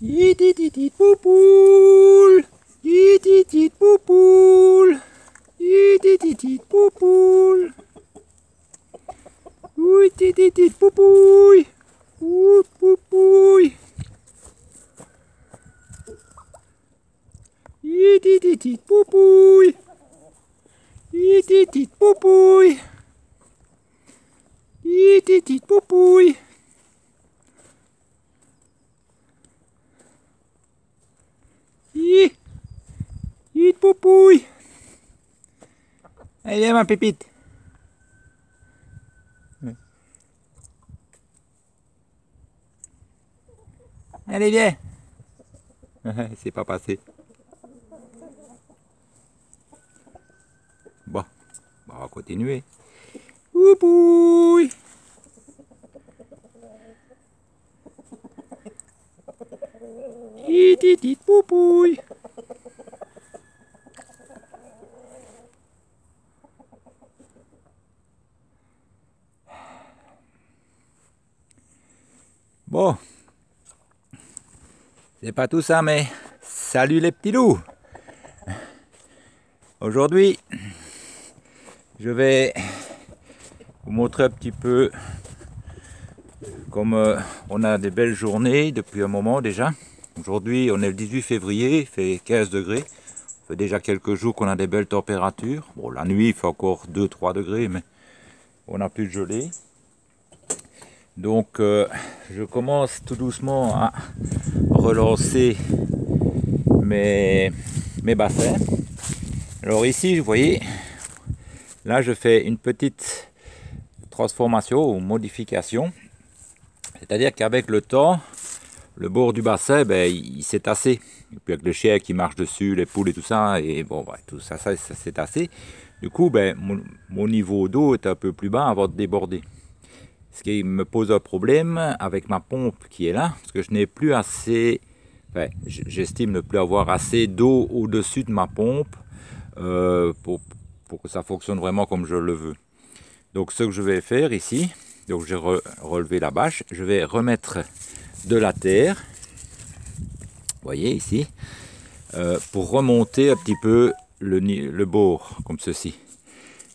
Tititit poupoule, tititit poupoule, tititit poupoule, oui tititit poupouille, ouh poupouille, tititit poupouille, tititit poupouille, tititit poupouille. Poupouille. Allez, viens ma pépite. Allez, viens. C'est pas passé. Bon, on va continuer. Poupouille. Tititit poupouille. Bon, c'est pas tout ça, mais salut les petits loups. Aujourd'hui, je vais vous montrer un petit peu comme on a des belles journées depuis un moment déjà. Aujourd'hui, on est le 18 février, il fait 15 degrés. Ça fait déjà quelques jours qu'on a des belles températures. Bon, la nuit, il fait encore 2-3 degrés, mais on a plus de gelée. Donc je commence tout doucement à relancer mes bassins. Alors ici, vous voyez, là je fais une petite transformation ou modification. C'est-à-dire qu'avec le temps, le bord du bassin, il s'est tassé. Et puis avec le chien qui marche dessus, les poules et tout ça, et bon, tout ça s'est tassé. Du coup, mon niveau d'eau est un peu plus bas avant de déborder. Ce qui me pose un problème avec ma pompe qui est là, parce que je n'ai plus assez, j'estime ne plus avoir assez d'eau au-dessus de ma pompe pour que ça fonctionne vraiment comme je le veux. Donc ce que je vais faire ici, donc j'ai relevé la bâche, je vais remettre de la terre, vous voyez ici, pour remonter un petit peu le bord, comme ceci.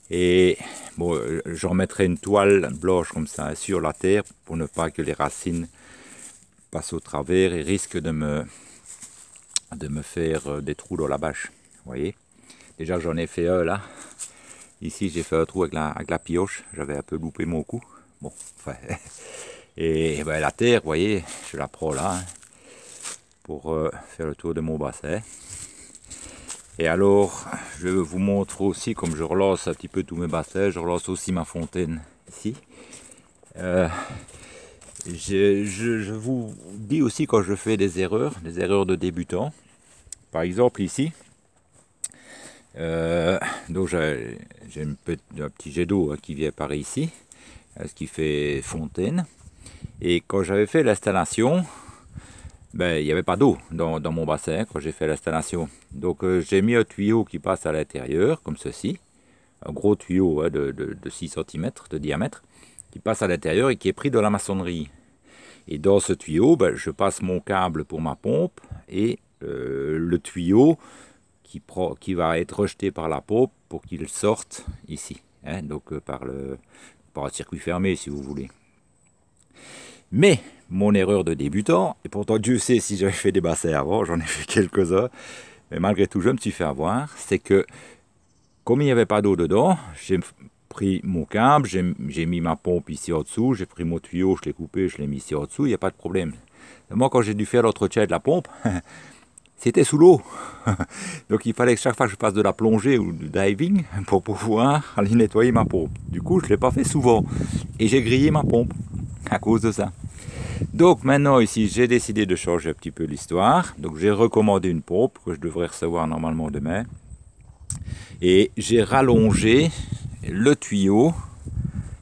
Et bon, je remettrai une toile blanche comme ça sur la terre pour ne pas que les racines passent au travers et risquent de me faire des trous dans la bâche. Vous voyez, déjà j'en ai fait un là. Ici j'ai fait un trou avec la pioche, j'avais un peu loupé mon coup. Bon, enfin, et la terre, vous voyez, je la prends là pour faire le tour de mon bassin. Et alors, je vous montre aussi, comme je relance un petit peu tous mes bassins, je relance aussi ma fontaine ici. Je vous dis aussi quand je fais des erreurs de débutant. Par exemple ici, donc j'ai un petit jet d'eau qui vient par ici, ce qui fait fontaine. Et quand j'avais fait l'installation, il n'y avait pas d'eau dans mon bassin quand j'ai fait l'installation. Donc j'ai mis un tuyau qui passe à l'intérieur, comme ceci. Un gros tuyau de 6 cm de diamètre, qui passe à l'intérieur et qui est pris dans la maçonnerie. Et dans ce tuyau, je passe mon câble pour ma pompe et le tuyau qui va être rejeté par la pompe pour qu'il sorte ici. Donc par un circuit fermé si vous voulez. Mais mon erreur de débutant, et pourtant Dieu sait si j'avais fait des bassins avant, j'en ai fait quelques-uns, mais malgré tout je me suis fait avoir, c'est que comme il n'y avait pas d'eau dedans, j'ai pris mon câble, j'ai mis ma pompe ici en dessous, j'ai pris mon tuyau, je l'ai coupé, je l'ai mis ici en dessous, il n'y a pas de problème. Moi quand j'ai dû faire l'entretien de la pompe, c'était sous l'eau. Donc il fallait que chaque fois que je fasse de la plongée ou du diving pour pouvoir aller nettoyer ma pompe. Du coup je ne l'ai pas fait souvent et j'ai grillé ma pompe à cause de ça. Donc maintenant ici j'ai décidé de changer un petit peu l'histoire. Donc j'ai recommandé une pompe que je devrais recevoir normalement demain. Et j'ai rallongé le tuyau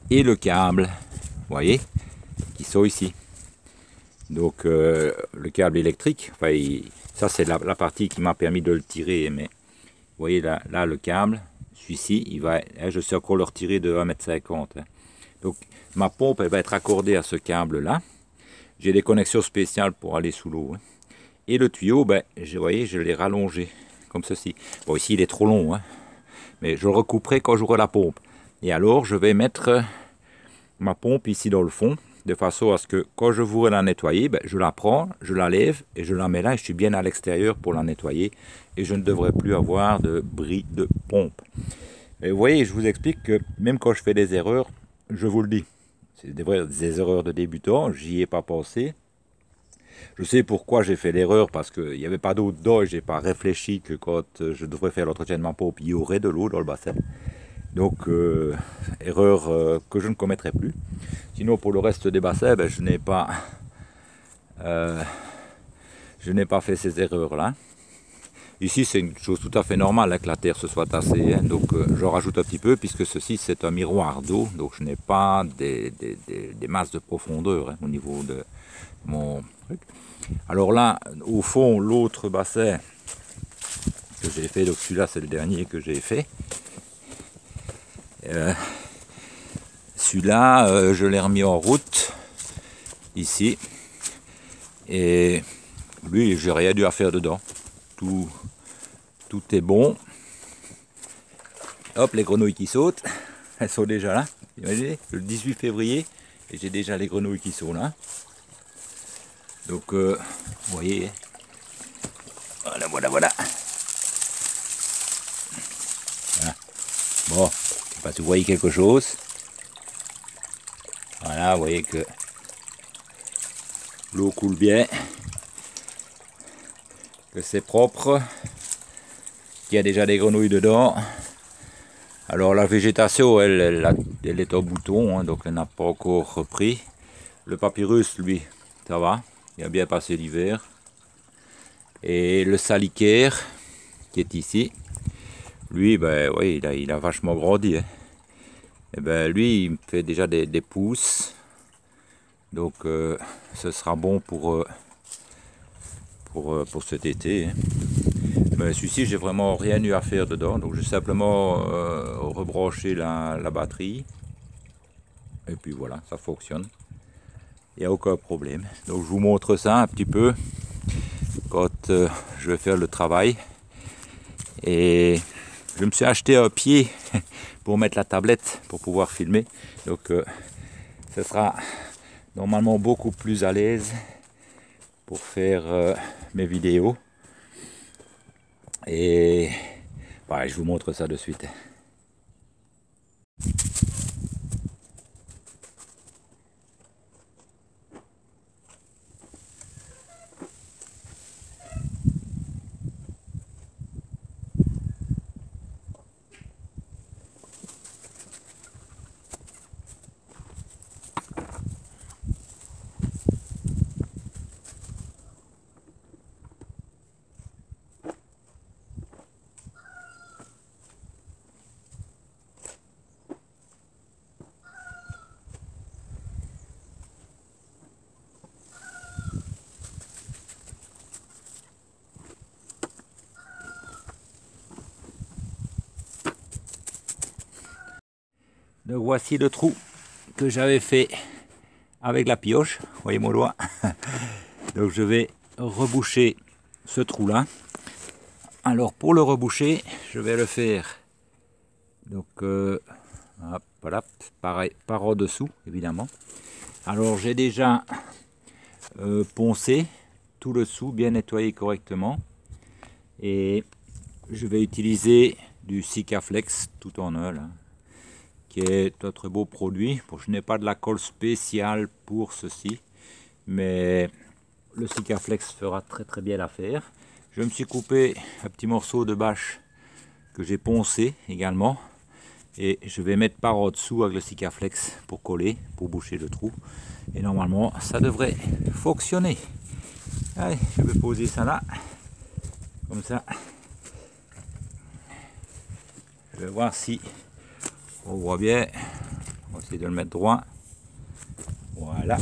et le câble, vous voyez, qui sont ici. Donc le câble électrique, ça c'est la partie qui m'a permis de le tirer, mais vous voyez là le câble, celui-ci, je sais encore le retirer de 1,50 m. Donc ma pompe elle va être accordée à ce câble là. J'ai des connexions spéciales pour aller sous l'eau. Et le tuyau, ben, vous voyez, je l'ai rallongé, comme ceci. Bon, ici, il est trop long, hein, mais je le recouperai quand j'aurai la pompe. Et alors, je vais mettre ma pompe ici dans le fond, de façon à ce que quand je voudrais la nettoyer, ben, je la prends, je la lève et je la mets là et je suis bien à l'extérieur pour la nettoyer et je ne devrais plus avoir de bris de pompe. Et vous voyez, je vous explique que même quand je fais des erreurs, je vous le dis, c'est des erreurs de débutant, j'y ai pas pensé. Je sais pourquoi j'ai fait l'erreur, parce qu'il n'y avait pas d'eau dedans et j'ai pas réfléchi que quand je devrais faire l'entretien de ma pompe, il y aurait de l'eau dans le bassin. Donc, erreur que je ne commettrai plus. Sinon, pour le reste des bassins, ben, je n'ai pas fait ces erreurs-là. Ici, c'est une chose tout à fait normale hein, que la terre se soit tassée. Hein, donc, j'en rajoute un petit peu, puisque ceci, c'est un miroir d'eau. Donc, je n'ai pas des masses de profondeur hein, au niveau de mon truc. Alors là, au fond, l'autre bassin que j'ai fait, donc celui-là, c'est le dernier que j'ai fait. Celui-là, je l'ai remis en route, ici. Et lui, j'ai rien dû à faire dedans. Tout est bon. Hop, les grenouilles qui sautent. Elles sont déjà là. Imaginez, le 18 février, et j'ai déjà les grenouilles qui sont là. Donc, vous voyez. Voilà. Voilà. Bon, je ne sais pas si vous voyez quelque chose. Voilà, vous voyez que l'eau coule bien. Que c'est propre. Qu'il y a déjà des grenouilles dedans. Alors la végétation, elle est en bouton, hein, donc elle n'a pas encore repris. Le papyrus, lui, ça va, il a bien passé l'hiver. Et le salicaire, qui est ici, lui, ben oui, il a vachement grandi. Hein. Et ben lui, il me fait déjà des pousses. Donc ce sera bon pour cet été. Hein. Mais celui-ci, j'ai vraiment rien eu à faire dedans, donc j'ai simplement rebranché la batterie. Et puis voilà, ça fonctionne. Il n'y a aucun problème. Donc je vous montre ça un petit peu quand je vais faire le travail. Et je me suis acheté un pied pour mettre la tablette pour pouvoir filmer. Donc ce sera normalement beaucoup plus à l'aise pour faire mes vidéos. Et voilà, je vous montre ça de suite. Donc voici le trou que j'avais fait avec la pioche, voyez mon doigt. Donc je vais reboucher ce trou là. Alors pour le reboucher, je vais le faire donc voilà, pareil, par en dessous évidemment. Alors j'ai déjà poncé tout le dessous, bien nettoyé correctement, et je vais utiliser du Sikaflex tout en un là, qui est notre beau produit. Bon, je n'ai pas de la colle spéciale pour ceci, mais le Sikaflex fera très bien l'affaire. Je me suis coupé un petit morceau de bâche que j'ai poncé également, et je vais mettre par en dessous avec le Sikaflex pour coller, pour boucher le trou, et normalement ça devrait fonctionner. Allez, je vais poser ça là, comme ça. Je vais voir si on voit bien. On va essayer de le mettre droit. Voilà.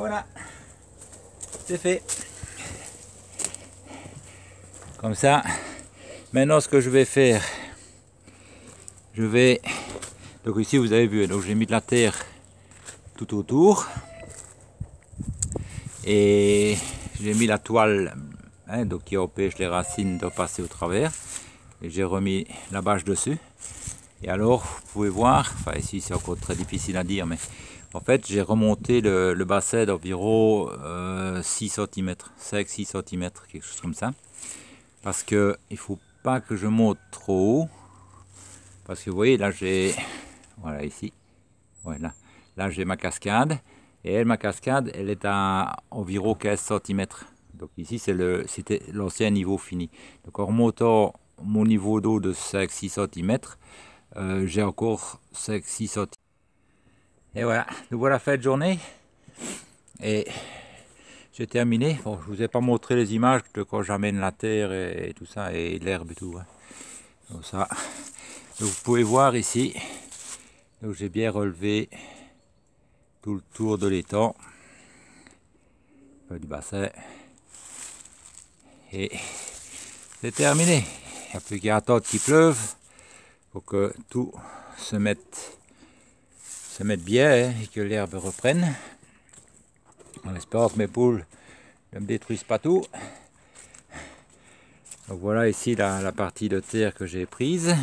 voilà, c'est fait. Comme ça, maintenant ce que je vais faire, je vais... Donc ici vous avez vu, donc j'ai mis de la terre tout autour. Et j'ai mis la toile donc qui empêche les racines de passer au travers. Et j'ai remis la bâche dessus. Et alors, vous pouvez voir, enfin ici c'est encore très difficile à dire, mais en fait j'ai remonté le bassin d'environ 6 cm, 5-6 cm, quelque chose comme ça. Parce que il faut pas que je monte trop haut. Parce que vous voyez, là j'ai, voilà ici, voilà, là j'ai ma cascade. Et elle, ma cascade, elle est à environ 15 cm. Donc ici, c'était l'ancien niveau fini. Donc en remontant mon niveau d'eau de 5-6 cm, j'ai encore 5-6 cm. Et voilà, nous voilà fait de journée. Et j'ai terminé. Bon, je vous ai pas montré les images de quand j'amène la terre et tout ça, et l'herbe et tout. Hein. Donc ça, donc vous pouvez voir ici, donc j'ai bien relevé tout le tour de l'étang. Du bassin et c'est terminé. Il n'y a plus qu'à attendre qu'il pleuve pour que tout se mette bien et que l'herbe reprenne. On espère que mes poules ne me détruisent pas tout. Donc voilà ici la partie de terre que j'ai prise.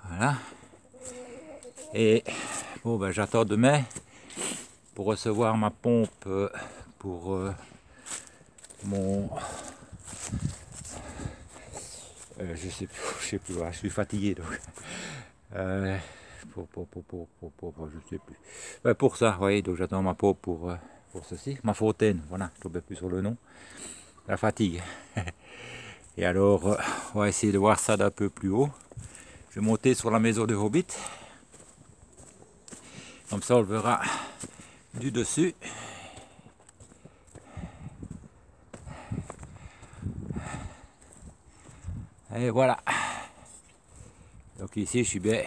Voilà. Et bon ben j'attends demain pour recevoir ma pompe pour mon... je sais plus, je suis fatigué donc. Je sais plus. Pour ça, vous voyez, donc j'attends ma pompe pour ceci. Ma fontaine, voilà, je ne tombais plus sur le nom. La fatigue. Et alors, on va essayer de voir ça d'un peu plus haut. Je vais monter sur la maison de Hobbit. Comme ça, on le verra du dessus. Et voilà. Donc ici, je suis bien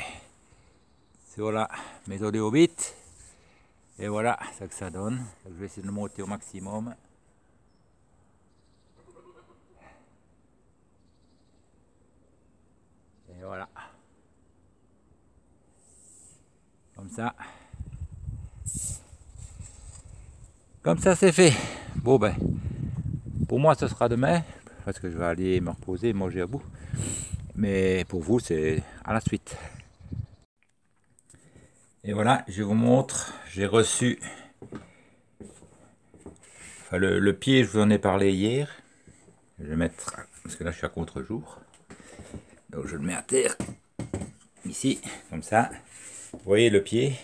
sur la maison de Hobbit. Et voilà ce que ça donne. Donc, je vais essayer de le monter au maximum. Et voilà. Comme ça. Comme ça, c'est fait. Bon ben, pour moi, ce sera demain. Parce que je vais aller me reposer, manger à bout. Mais pour vous, c'est à la suite. Et voilà, je vous montre. J'ai reçu... Enfin, le pied, je vous en ai parlé hier. Je vais mettre... Parce que là, je suis à contre-jour. Donc, je le mets à terre. Ici, comme ça. Vous voyez le pied.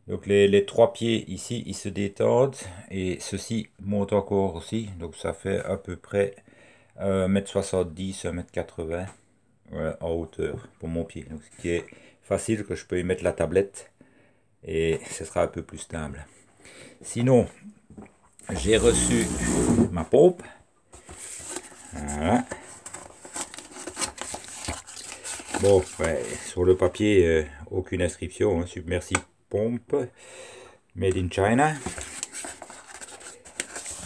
Donc, les trois pieds ici, ils se détendent. Et ceci monte encore aussi. Donc, ça fait à peu près 1m70, 1m80 en hauteur pour mon pied. Donc, ce qui est facile, que je peux y mettre la tablette. Et ce sera un peu plus stable. Sinon, j'ai reçu ma pompe. Voilà. Bon, ouais, sur le papier, aucune inscription. Hein, Submersible pompe, made in China.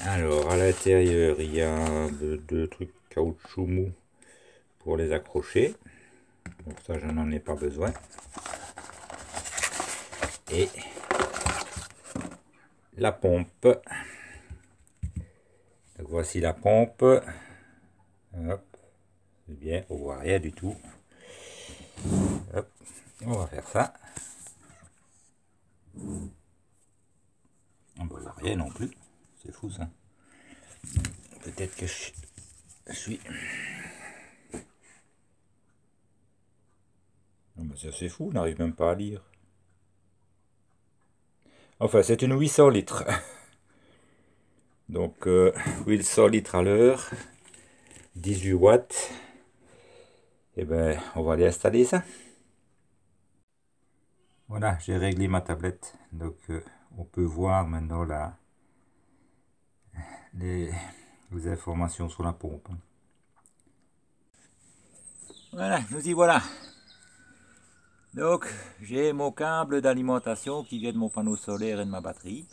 Alors, à l'intérieur, il y a deux trucs caoutchouc mou pour les accrocher. Donc ça, je n'en ai pas besoin. Et la pompe. Donc voici la pompe. Hop, c'est bien, on voit rien du tout. Hop, on va faire ça. On ne voit rien non plus. C'est fou ça. Peut-être que je suis... Non, mais ça c'est fou, on n'arrive même pas à lire. Enfin, c'est une 800 litres. Donc, 800 litres à l'heure. 18 watts. Et ben, on va aller installer ça. Voilà, j'ai réglé ma tablette. Donc, on peut voir maintenant les informations sur la pompe. Voilà, nous y voilà. Donc j'ai mon câble d'alimentation qui vient de mon panneau solaire et de ma batterie,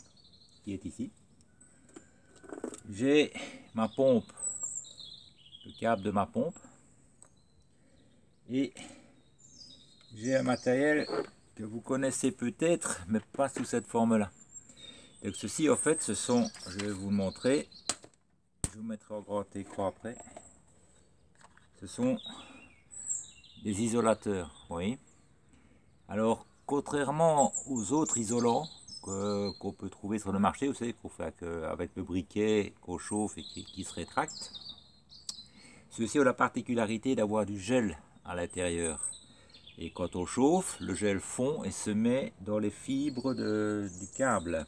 qui est ici. J'ai ma pompe, le câble de ma pompe. Et j'ai un matériel que vous connaissez peut-être, mais pas sous cette forme-là. Donc ceci, en fait, ce sont, je vais vous le montrer, je vous mettrai en grand écran après, ce sont des isolateurs, vous voyez. Alors, contrairement aux autres isolants qu'on peut trouver sur le marché, vous savez, qu'on fait avec le briquet, qu'on chauffe et qui se rétracte, ceux-ci ont la particularité d'avoir du gel à l'intérieur. Et quand on chauffe, le gel fond et se met dans les fibres du câble,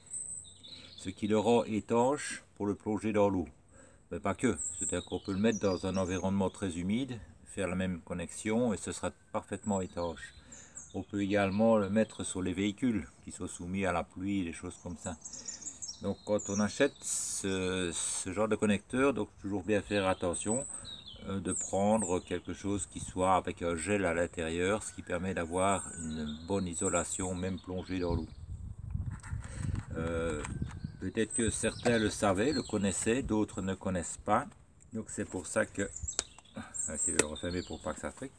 ce qui le rend étanche pour le plonger dans l'eau. Mais pas que, c'est-à-dire qu'on peut le mettre dans un environnement très humide, faire la même connexion et ce sera parfaitement étanche. On peut également le mettre sur les véhicules qui sont soumis à la pluie, des choses comme ça. Donc quand on achète ce genre de connecteur, donc toujours bien faire attention de prendre quelque chose qui soit avec un gel à l'intérieur, ce qui permet d'avoir une bonne isolation, même plongée dans l'eau. Peut-être que certains le savaient, le connaissaient, d'autres ne connaissent pas. Donc c'est pour ça que... Je vais essayer de le refermer pour pas que ça frique.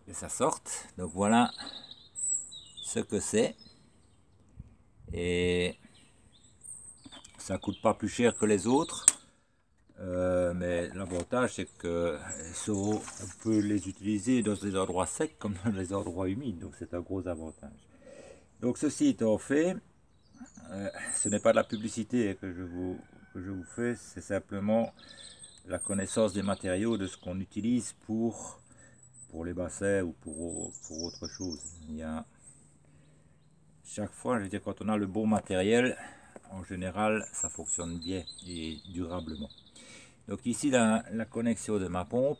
Et ça sorte. Donc voilà ce que c'est. Et ça coûte pas plus cher que les autres. Mais l'avantage c'est que on peut les utiliser dans des endroits secs comme dans les endroits humides, donc c'est un gros avantage. Donc ceci étant fait, ce n'est pas de la publicité que je vous fais, c'est simplement la connaissance des matériaux, de ce qu'on utilise pour les bassins ou pour autre chose. Il y a chaque fois, je veux dire, quand on a le bon matériel, en général ça fonctionne bien et durablement. Donc ici la connexion de ma pompe,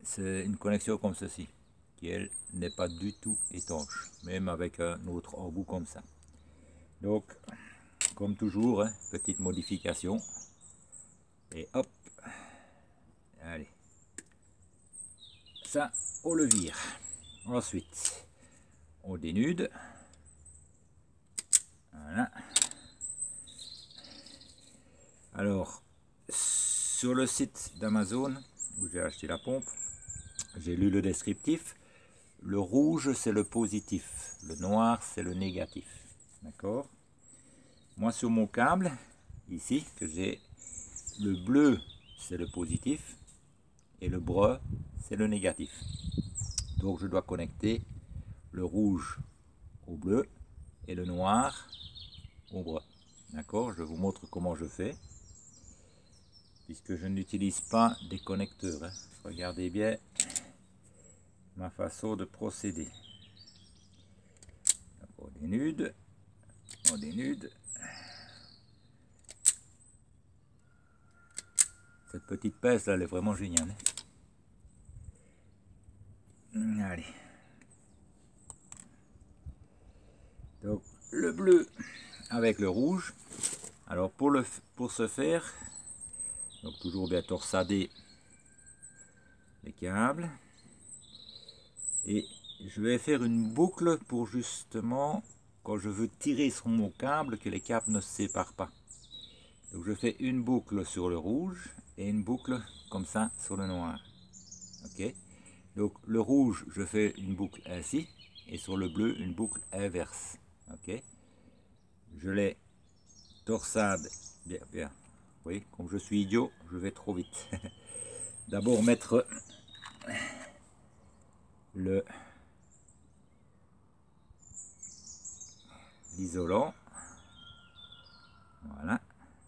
c'est une connexion comme ceci, qui elle n'est pas du tout étanche, même avec un autre embout comme ça. Donc comme toujours, hein, petite modification, et hop, allez, ça on le vire. Ensuite, on dénude, voilà. Alors, sur le site d'Amazon, où j'ai acheté la pompe, j'ai lu le descriptif. Le rouge, c'est le positif. Le noir, c'est le négatif. D'accord? Moi, sur mon câble, ici, que j'ai, le bleu, c'est le positif. Et le brun, c'est le négatif. Donc, je dois connecter le rouge au bleu et le noir au brun. D'accord? Je vous montre comment je fais. Puisque je n'utilise pas des connecteurs. Hein. Regardez bien ma façon de procéder. On dénude, on dénude. Cette petite pince là, elle est vraiment géniale. Hein. Allez. Donc le bleu avec le rouge. Alors pour ce faire, donc toujours bien torsader les câbles. Et je vais faire une boucle pour justement, quand je veux tirer sur mon câble, que les câbles ne se séparent pas. Donc je fais une boucle sur le rouge et une boucle comme ça sur le noir. Ok. Donc le rouge, je fais une boucle ainsi, et sur le bleu, une boucle inverse. Ok. Je les torsade bien, bien. Vous voyez, comme je suis idiot, je vais trop vite. D'abord mettre l'isolant. Voilà.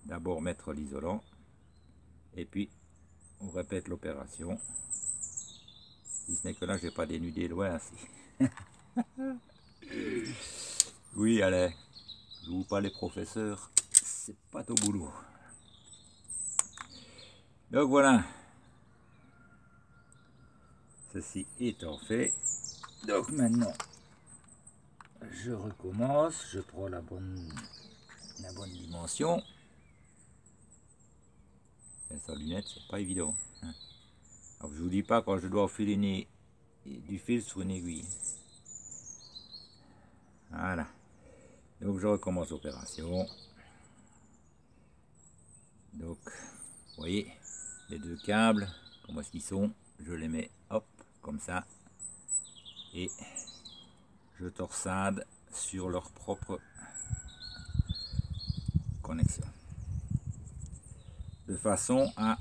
D'abord mettre l'isolant. Et puis, on répète l'opération. Si ce n'est que là, je n'ai pas dénudé loin ainsi. Oui, allez. Je vous pas les professeurs. C'est pas au boulot. Donc voilà. Ceci étant fait. Donc maintenant, je recommence. Je prends la bonne dimension. Et sans lunettes, c'est pas évident. Alors je vous dis pas quand je dois enfiler du fil sur une aiguille. Voilà. Donc je recommence l'opération. Donc, vous voyez, les deux câbles, comment est-ce qu'ils sont? Je les mets, hop, comme ça. Et je torsade sur leur propre connexion. De façon à,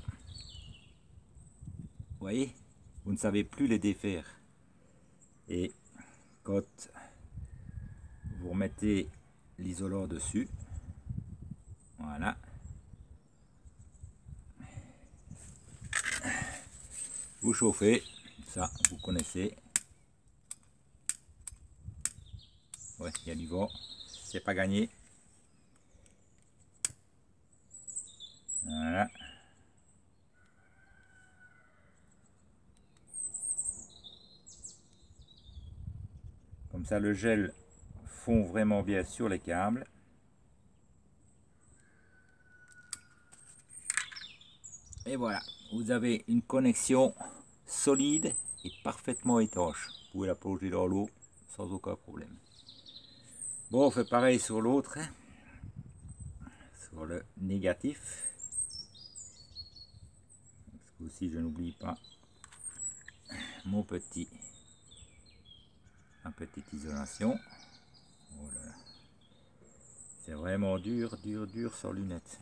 vous voyez, vous ne savez plus les défaire. Et quand vous remettez l'isolant dessus, voilà, vous chauffez, ça vous connaissez. Ouais, il y a du vent, c'est pas gagné. Voilà. Comme ça, le gel fond vraiment bien sur les câbles. Et voilà, vous avez une connexion solide et parfaitement étanche. Vous pouvez la plonger dans l'eau sans aucun problème. Bon, on fait pareil sur l'autre, hein, sur le négatif. Parce que aussi, je n'oublie pas mon ma petite isolation. Oh là là. C'est vraiment dur, dur, dur sans lunettes.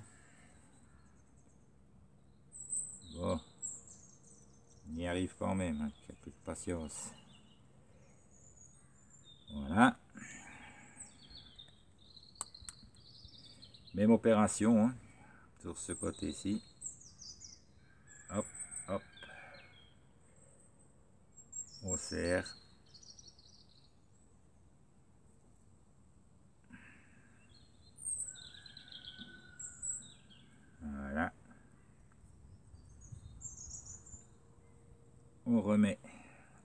Bon, on y arrive quand même, hein, un peu de patience. Voilà. Même opération, hein, sur ce côté-ci. Hop, hop. On serre. Voilà. On remet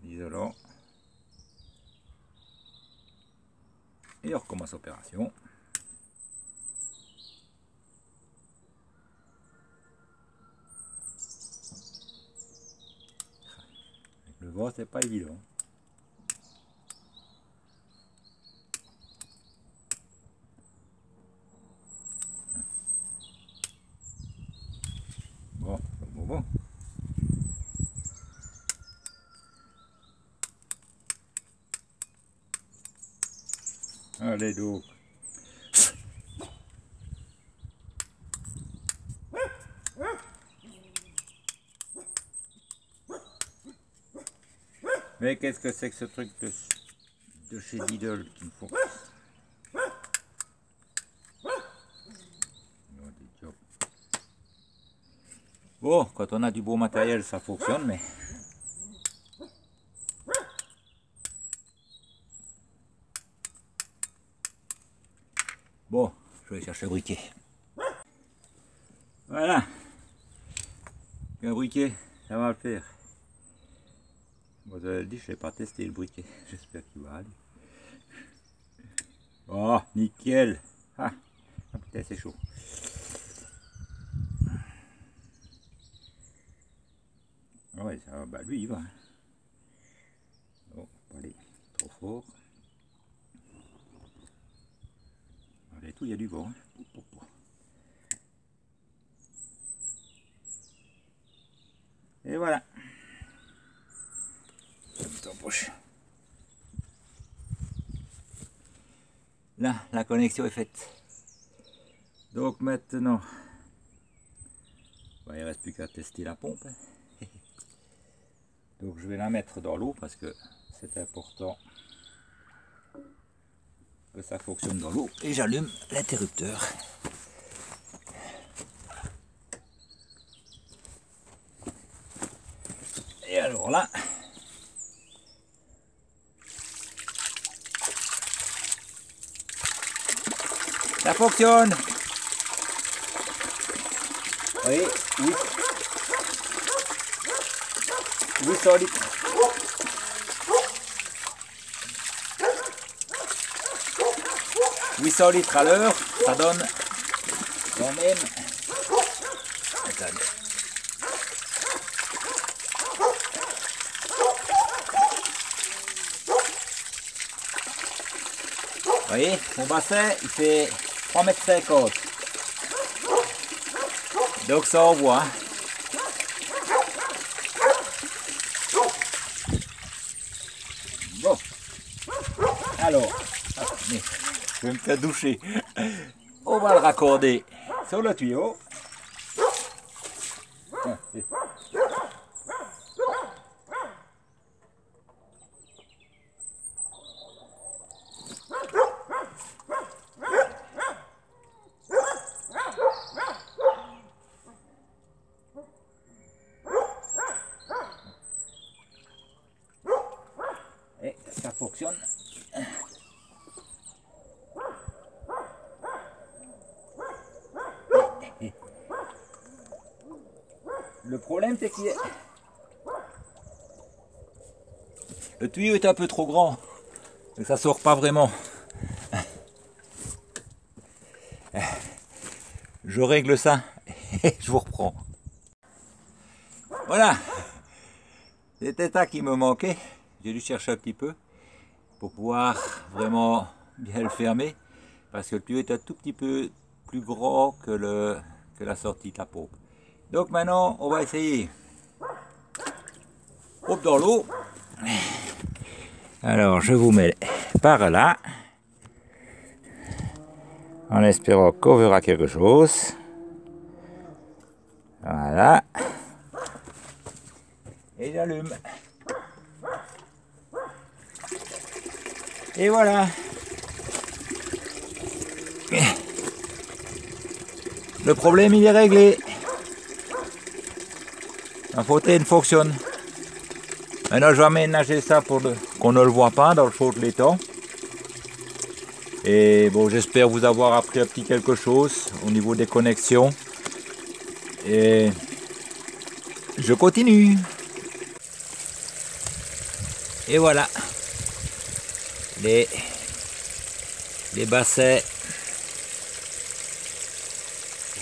l'isolant. Et on recommence l'opération. Avec le vent, c'est pas évident. Bon, bon. Allez donc. Mais qu'est-ce que c'est que ce truc de chez Lidl qu'il faut? Bon, quand on a du beau matériel, ça fonctionne, mais... Bon, je vais chercher le briquet. Voilà. Un briquet, ça va le faire. Vous avez dit, je n'ai pas testé le briquet. J'espère qu'il va aller. Oh, nickel. Ah, putain, c'est chaud. Ah ouais, ça va, bah lui, il va. Bon, pas aller trop fort. Allez, tout, il y a du vent. Et voilà. Là, la connexion est faite. Donc maintenant, bah, il ne reste plus qu'à tester la pompe. Donc je vais la mettre dans l'eau parce que c'est important que ça fonctionne dans l'eau. Et j'allume l'interrupteur. Et alors là, ça fonctionne. Oui, 800 litres. « 800 litres à l'heure, ça donne quand même... Attendez. voyez, mon bassin, il fait 3,50 m. Donc ça envoie. Bon. Alors, je vais me faire doucher. On va le raccorder sur le tuyau. Et ça fonctionne. Le problème c'est que le tuyau est un peu trop grand, donc ça sort pas vraiment. Je règle ça et je vous reprends. Voilà, c'était ça qui me manquait. J'ai dû chercher un petit peu pour pouvoir vraiment bien le fermer, parce que le tuyau est un tout petit peu plus grand que la sortie de la pompe. Donc maintenant, on va essayer. Hop dans l'eau. Alors, je vous mets par là, en espérant qu'on verra quelque chose. Voilà. Et j'allume. Et voilà. Le problème, il est réglé. La fontaine fonctionne. Maintenant, je vais aménager ça pour qu'on ne le voit pas dans le fond de l'étang. Et bon, j'espère vous avoir appris un petit quelque chose au niveau des connexions. Et je continue. Et voilà. Les bassins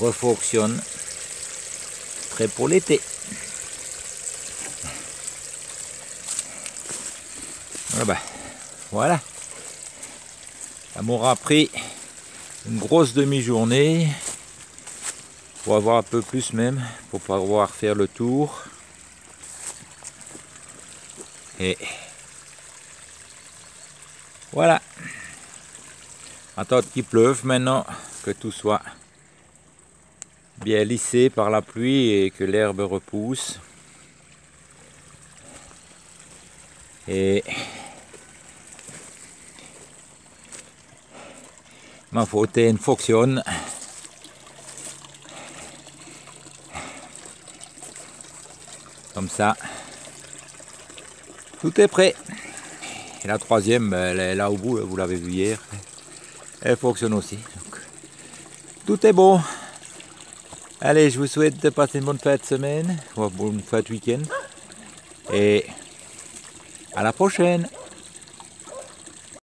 refonctionnent. Prêt pour l'été. Voilà. Ça m'aura pris une grosse demi-journée pour avoir un peu plus même, pour pouvoir faire le tour. Et voilà. Attendre qu'il pleuve maintenant, que tout soit bien lissé par la pluie et que l'herbe repousse. Et ma fontaine fonctionne. Comme ça, tout est prêt. Et la troisième, elle est là au bout, vous l'avez vu hier. Elle fonctionne aussi. Donc, tout est bon. Allez, je vous souhaite de passer une bonne fin de semaine, ou une bonne fin de week-end. Et à la prochaine.